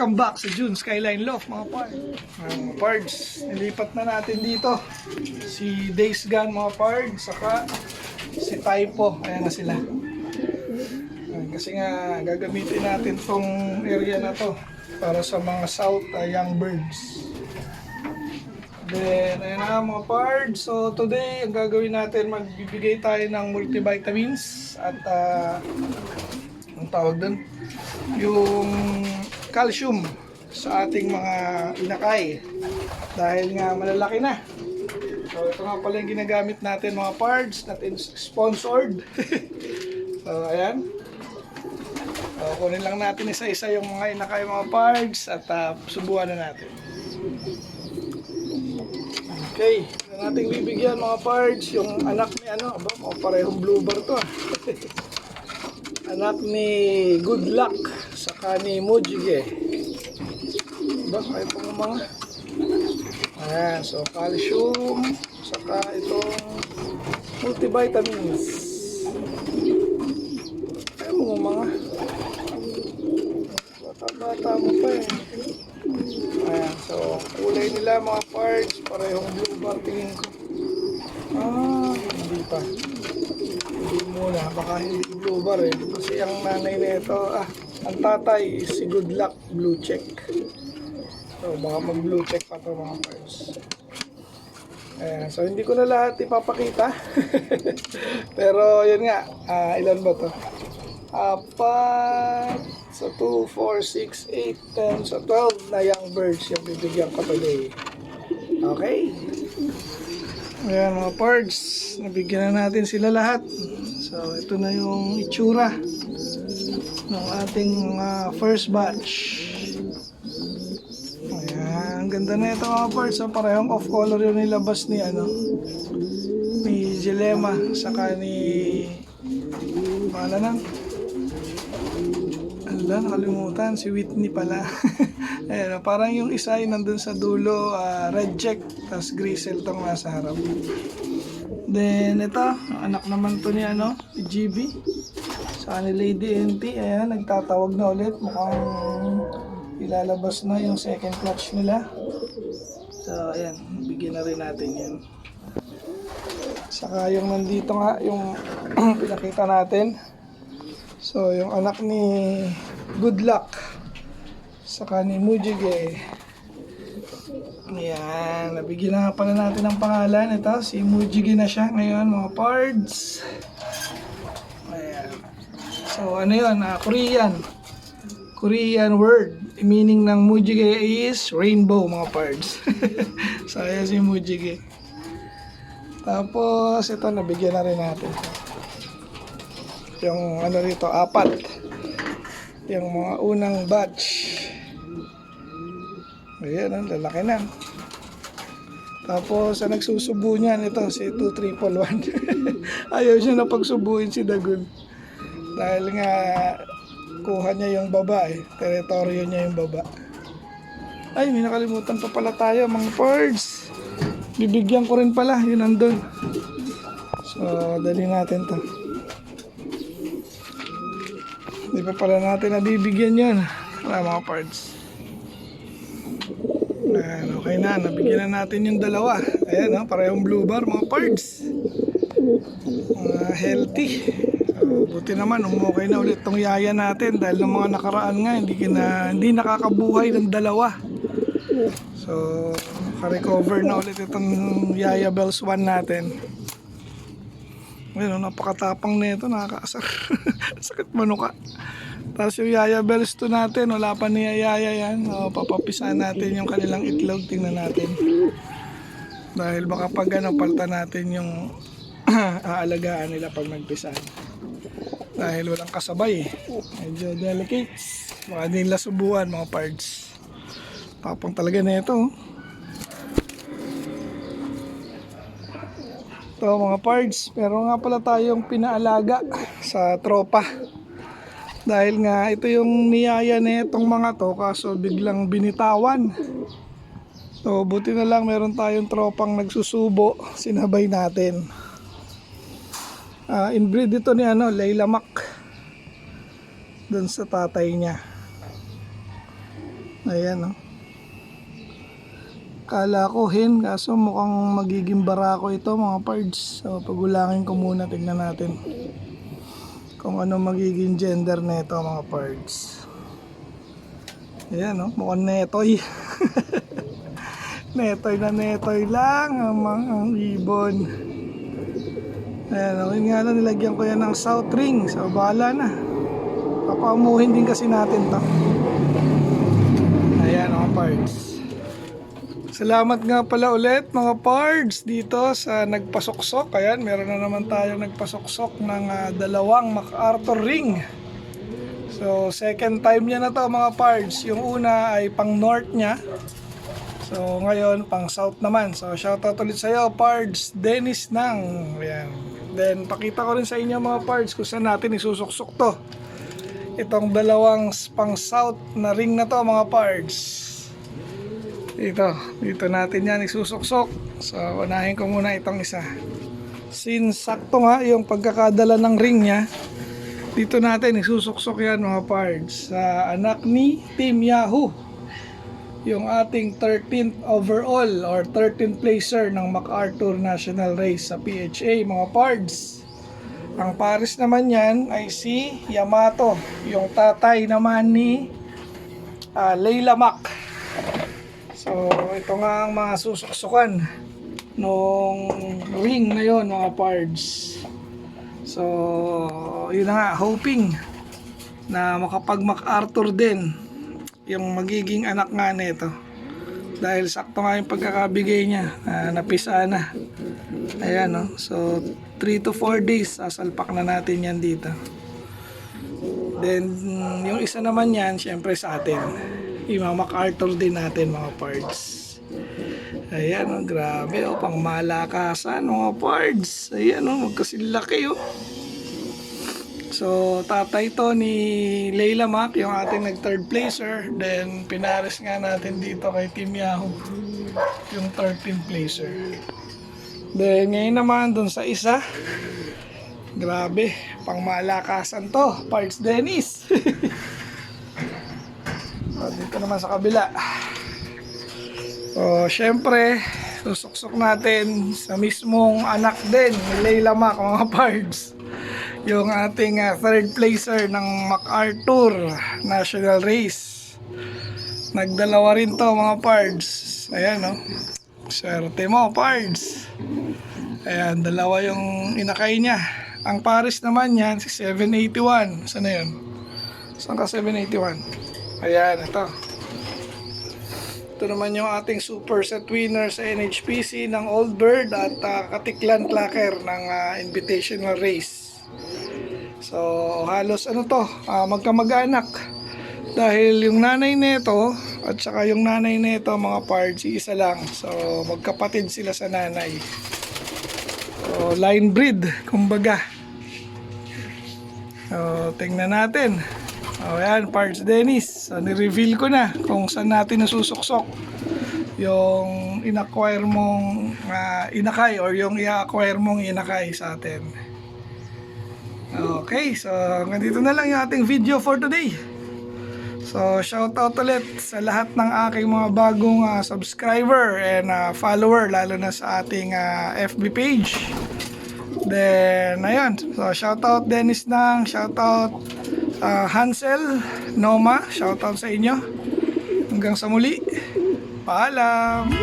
Welcome back sa June Skyline Loft mga pards. Mga pards, nilipat na natin dito si Days Gone mga pards, saka si Typo. Ayan na sila. Kasi nga gagamitin natin tong area na to para sa mga South young birds. Then ayan na mga pards. So today ang gagawin natin, magbibigay tayo ng multivitamins at ang tawag doon, yung calcium sa ating mga inakay dahil nga malalaki na. So ito nga pala yung ginagamit natin mga pards, natin sponsored. So ayan, kunin lang natin isa-isa yung mga inakay mga pards at subukan na natin. Okay, na nating bibigyan mga pards yung anak ni parehong blue bar to. Anak ni Good Luck saka ni Mujige. Kayo pong mga ayan, so calcium saka itong multivitamins. Kayo pong mga bata-bata mo pa eh. Ayan, so kulay nila mga parts parehong blue bar tingin ko. Hindi pa. Hindi muna, baka hindi blue bar eh. Kasi ang nanay nito, ang tatay is si Good Luck blue check. So baka mag blue check pa ito mga parts. Ayan, so hindi ko na lahat ipapakita. Pero yun nga, ilan ba to? 4, so 2, 4, 6, 8, 10, so 12 na young birds yung bibigyan ko today. Okay. Ayan mga pards, nabigyan na natin sila lahat. So ito na yung itsura ng ating first batch. Ayan, ang ganda na ito mga pards. So parehong off color yung nilabas ni ni Jelema saka ni nakalimutan, si Whitney pala. Ayan, parang yung isa ay nandun sa dulo, red check, tas Grisel tong nasa harap. Then ito, anak naman to ni ni GB. Sa ni Lady NT, ayan, nagtatawag na ulit. Mukhang ilalabas na yung second clutch nila. So ayan, bigyan na rin natin yan. Saka yung nandito nga, yung pinakita natin. So yung anak ni Good Luck saka ni Mujige. Ayan, nabigyan na pala natin ng pangalan. Ito, si Mujige na siya ngayon mga pards. Ayan. So ano yun, Korean word. Meaning ng Mujige is rainbow mga pards. So ayan si Mujige. Tapos ito, nabigyan na rin natin yung rito, 4 yung mga unang batch. Ayan, lalaki na. Tapos ang nagsusubo niyan, ito si 2311. Ayaw siya na pagsubuin si Dagun dahil nga kuha niya yung baba teritoryo niya yung baba. Ay, may nakalimutan pa pala tayo mga pards, bibigyan ko rin pala, yun nandun. So dali natin to. Hindi pa pala natin nabibigyan yun. Mga pards. Ayan, okay na. Nabigyan na natin yung dalawa. Ayan, parehong blue bar mga pards. Healthy. So, buti naman, umukay na ulit tong yaya natin. Dahil ng mga nakaraan nga, hindi nakakabuhay ng dalawa. So, naka-recover na ulit itong Yaya Bells 1 natin. Ayun, napakatapang nito, nakakaasar. Sakit manuka. Tapos yung Yaya Bells 2 natin, wala pa ni Yaya yan. Papapisahan natin yung kanilang itlog, tingnan natin. Dahil baka pag palitan natin yung aalagaan nila pag nagpisahan. Dahil walang kasabay medyo delicate. Baka nila subuan mga pards. Tapang talaga nito. Ito mga pards, pero nga pala tayong pinaalaga sa tropa. Dahil nga ito yung niyaya nitong mga to, kaso biglang binitawan. So buti na lang meron tayong tropang nagsusubo, sinabay natin. Inbreed ito ni Layla Mac doon sa tatay niya. Ayan, oh. Kala ko hen, kaso mukhang magiging barako ito mga pards. So pagulangin ko muna, tignan natin kung ano magiging gender nito mga pards. Ayan, oh, mukhang netoy. Netoy na netoy lang ang mga ibon. Ayan, oh, yun nga lang, nilagyan ko yan ng south ring. So bahala na, papaamuhin din kasi natin to. Ayan mga pards. Salamat nga pala ulit mga pards dito sa nagpasuksok. Ayan, meron na naman tayong nagpasuksok ng dalawang MacArthur ring. So second time niya na to mga pards. Yung una ay pang north niya. So ngayon pang south naman. So shoutout ulit sa iyo pards, Dennis Nang. Ayan. Then pakita ko rin sa inyo mga pards kung saan natin isusuksok to. Itong dalawang pang south na ring na to mga pards. Dito natin yan isusuksok. So unahin ko muna itong isa. Since sakto nga yung pagkakadala ng ring niya, dito natin isusuksok yan mga pards sa anak ni Team Yahoo, yung ating 13th overall or 13th placer ng MacArthur National Race sa PHA mga pards. Ang pares naman yan ay si Yamato, yung tatay naman ni Layla Mac. So ito nga ang mga susuksukan nung ring na yon mga pards. So yun na nga, hoping na makapag MacArthur din yung magiging anak nga nito, dahil sakto nga yung pagkakabigay niya, napisa na. Ayan, no? So 3 to 4 days sasalpak na natin yan dito. Then yung isa naman yan syempre sa atin, i-MacArthur din natin mga pards. Ayan, oh, grabe, oh, pang malakasan mga pards. Ayan, oh, magkasilaki, oh. So tatay to ni Layla Mac, yung ating nag third placer. Then pinares nga natin dito kay Team Yahoo, yung 13th placer. Then ngayon naman dun sa isa, grabe, pang malakasan to, pards Dennis. So, dito naman sa kabila. So syempre susuksok natin sa mismong anak din ni Layla Mac mga pards, yung ating third placer ng MacArthur National Race. Nagdalawa rin to mga pards. Ayan, no? Swerte mo pards. Ayan, dalawa yung inakay niya. Ang pares naman yan si 781. Saan na yun? Saan ka 781? Ayan, ito. Ito naman yung ating super set winner sa NHPC ng Old Bird at Katiklan Clacker ng Invitational Race. So halos ano to, magkamag-anak, dahil yung nanay nito at saka yung nanay nito mga pards, isa lang. So magkapatid sila sa nanay. So line breed kumbaga. So tingnan natin. O yan, pards Dennis. So ni-reveal ko na kung saan natin nasusuksok yung in-acquire mong inakay, or yung i-acquire mong inakay sa atin. Okay, so ganito na lang yung ating video for today. So shoutout ulit sa lahat ng aking mga bagong subscriber and follower, lalo na sa ating FB page. Then ayun, so shoutout Dennis Nang, shoutout Hansel, Noma, shoutout sa inyo. Hanggang sa muli, paalam.